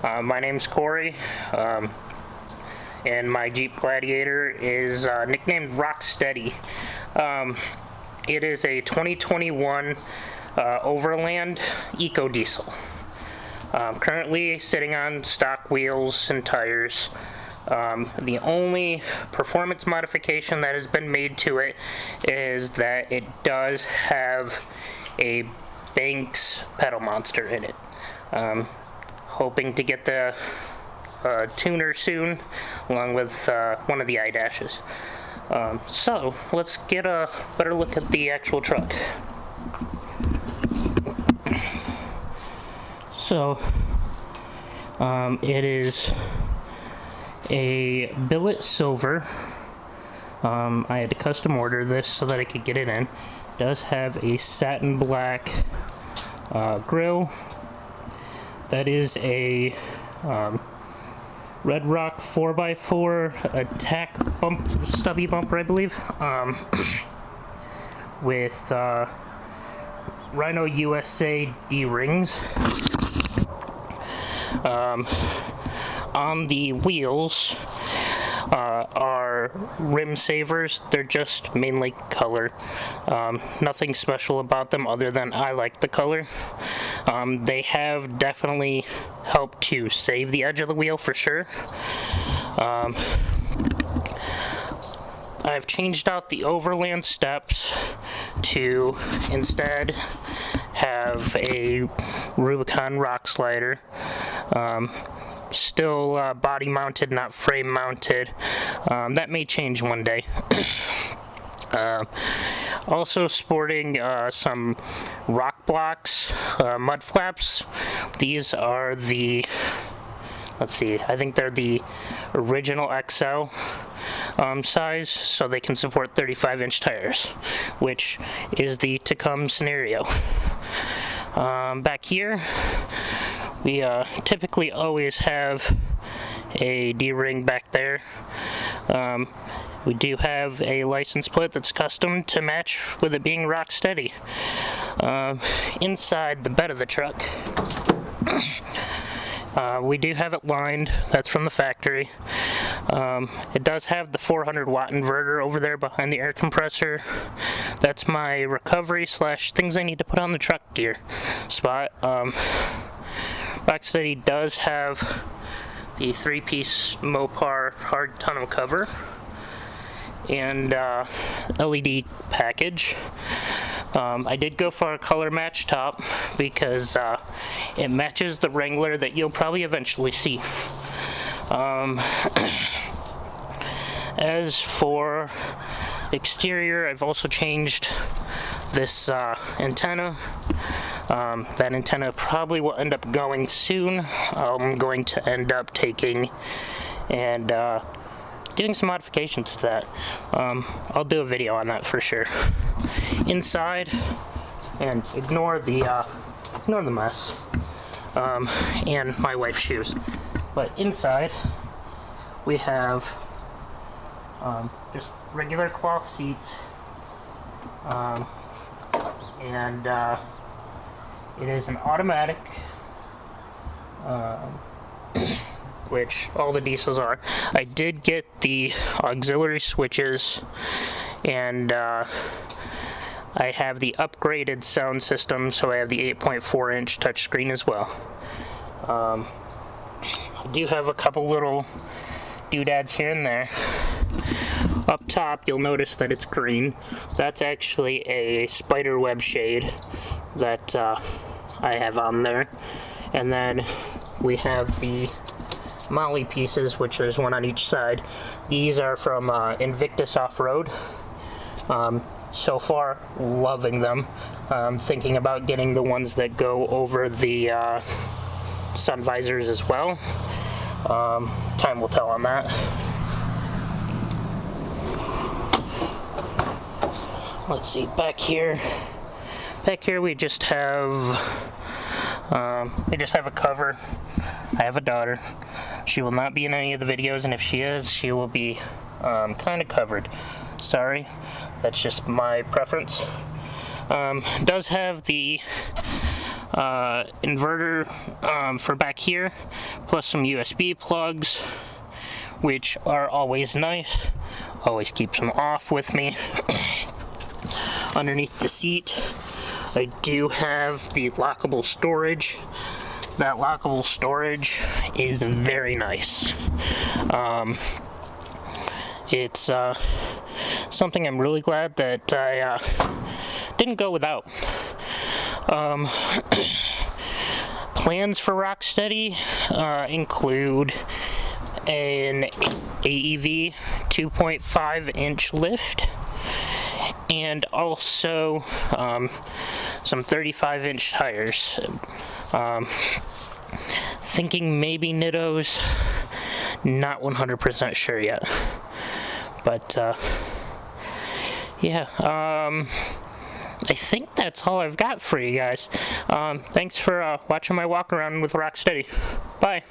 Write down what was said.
My name's Corey, and my Jeep Gladiator is nicknamed Rocksteady. It is a 2021 Overland EcoDiesel. Currently sitting on stock wheels and tires. The only performance modification that has been made to it is that it does have a Banks pedal monster in it. Hoping to get the tuner soon, along with one of the eye dashes. So let's get a better look at the actual truck. So it is a Billet silver. I had to custom order this so that I could get it in. It does have a satin black grille. That is a Red Rock 4x4 attack bump, stubby bumper, I believe, with Rhino USA D-rings. On the wheels are rim savers. They're just mainly color. Nothing special about them other than I like the color. They have definitely helped to save the edge of the wheel for sure. I've changed out the Overland steps to instead have a Rubicon rock slider. Still body mounted, not frame mounted. That may change one day. Also sporting some rock blocks, mud flaps. These are the, let's see, I think they're the original XL size, so they can support 35-inch tires, which is the to come scenario. Back here, we typically always have a D-ring back there. We do have a license plate that's custom to match with it being Rocksteady. Inside the bed of the truck, we do have it lined. That's from the factory. It does have the 400 watt inverter over there behind the air compressor. That's my recovery / things I need to put on the truck gear spot. Rocksteady does have the 3-piece Mopar hard tonneau cover and LED package. I did go for a color match top because it matches the Wrangler that you'll probably eventually see. As for exterior, I've also changed this antenna. That antenna probably will end up going soon. I'm going to end up taking and doing some modifications to that. I'll do a video on that for sure. Inside, and ignore the mess and my wife's shoes. But inside, we have just regular cloth seats, and it is an automatic, which all the diesels are. I did get the auxiliary switches, and I have the upgraded sound system, so I have the 8.4-inch touchscreen as well. I do have a couple little doodads here and there. Up top, you'll notice that it's green. That's actually a spider web shade that I have on there. And then we have the Molly pieces, which is one on each side. These are from Invictus Off-Road. So far, loving them. Thinking about getting the ones that go over the sun visors as well. Time will tell on that. Let's see, back here we just have a cover. I have a daughter. She will not be in any of the videos, and if she is, she will be kind of covered. Sorry, that's just my preference. Does have the inverter for back here, plus some USB plugs, which are always nice. Always keeps them off with me. Underneath the seat, I do have the lockable storage. That lockable storage is very nice. It's something I'm really glad that I didn't go without. Plans for Rocksteady include an AEV 2.5-inch lift, and also some 35-inch tires. Thinking maybe Nittos, not 100% sure yet. But yeah, I think that's all I've got for you guys. Thanks for watching my walk around with Rocksteady. Bye.